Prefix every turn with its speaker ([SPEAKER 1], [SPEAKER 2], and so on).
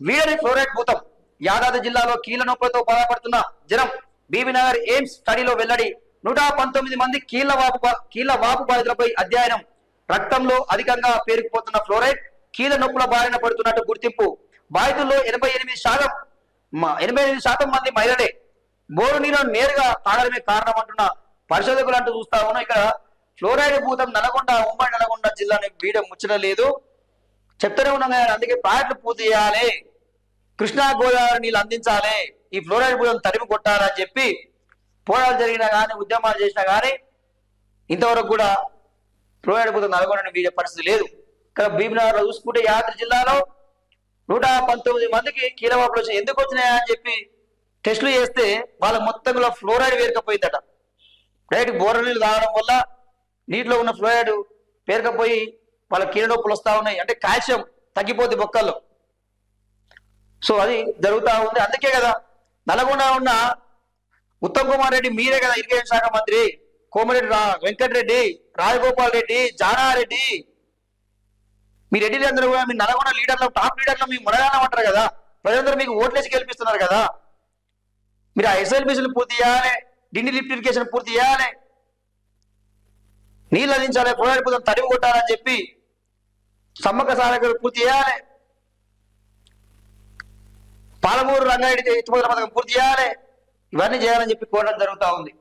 [SPEAKER 1] వీడని ఫ్లోరైడ్ భూతం. యాదాద్రి జిల్లాలో కీళ్ళ నొప్పులతో బాధపడుతున్న జనం. బీబీనగర్ ఎయిమ్స్ స్టడీలో వెల్లడి. 119 మంది కీళ్ల వాపు బాధితులపై అధ్యయనం. రక్తంలో అధికంగా పేరుకుపోతున్న ఫ్లోరైడ్ కీళ్ళ నొప్పుల బారిన పడుతున్నట్టు గుర్తింపు. బాధితుల్లో 88% మంది మహిళలే. బోరు నీరును నేరుగా తాగడమే కారణం అంటున్న పరిశోధకులు అంటూ చూస్తా ఉన్నాం. ఇక్కడ ఫ్లోరైడ్ భూతం ఉమ్మడి నల్గొండ జిల్లాని వీడ ముచ్చట లేదు, చెప్తూనే ఉన్నాం కదా. అందుకే ప్రాజెక్టులు పూర్తి చేయాలి, కృష్ణా గోదావరి నీళ్ళు అందించాలి, ఈ ఫ్లోరైడ్ భూతం తరిమి కొట్టాలని చెప్పి పోరాటాలు జరిగినా కానీ ఉద్యమాలు చేసినా కానీ ఇంతవరకు కూడా ఫ్లోరైడ్ భూతం నల్గొండ వీడే పరిస్థితి లేదు. ఇక్కడ భీమనగర్లో చూసుకుంటే యాదాద్రి జిల్లాలో 119 మందికి కీలవాపులు వచ్చాయి. ఎందుకు వచ్చినాయా అని చెప్పి టెస్టులు చేస్తే వాళ్ళ మొత్తంలో ఫ్లోరైడ్ పేరుకపోయిందట. డైరెక్ట్ బోర నీళ్ళు తాగడం వల్ల నీటిలో ఉన్న ఫ్లోరైడ్ పేరుకపోయి వాళ్ళ కీళ్ళ నొప్పులు వస్తూ ఉన్నాయి. అంటే కాల్షియం తగ్గిపోతుంది బొక్కల్లో. సో అది జరుగుతూ ఉంది. అందుకే కదా నల్గొండ ఉన్న ఉత్తమ్ కుమార్ రెడ్డి, మీరే కదా ఇరిగేషన్ శాఖ మంత్రి, కోమరెడ్డి వెంకటరెడ్డి, రాజగోపాల్ రెడ్డి, జానారెడ్డి, మీ రెడ్డిలు అందరూ కూడా మీ నల్గొండ లీడర్లు, టాప్ లీడర్లు మీ మునగానం అంటారు కదా. ప్రజలందరూ మీకు ఓట్లేసి గెలిపిస్తున్నారు కదా. మీరు ఆ ఎస్ఎల్బిసిని పూర్తి చేయాలి, డిండి లిఫ్ట్ ఇరిగేషన్ పూర్తి చేయాలి, నీళ్ళు అందించాలి, ఫ్లోరైడ్ భూతం తరిమి కొట్టాలని చెప్పి సమ్మక్క సాధకులు పూర్తి చేయాలి, పాలమూరు రంగారెడ్డి ఎత్తిపోతల పథకం పూర్తి చేయాలి, ఇవన్నీ చేయాలని చెప్పి కోరడం జరుగుతూ ఉంది.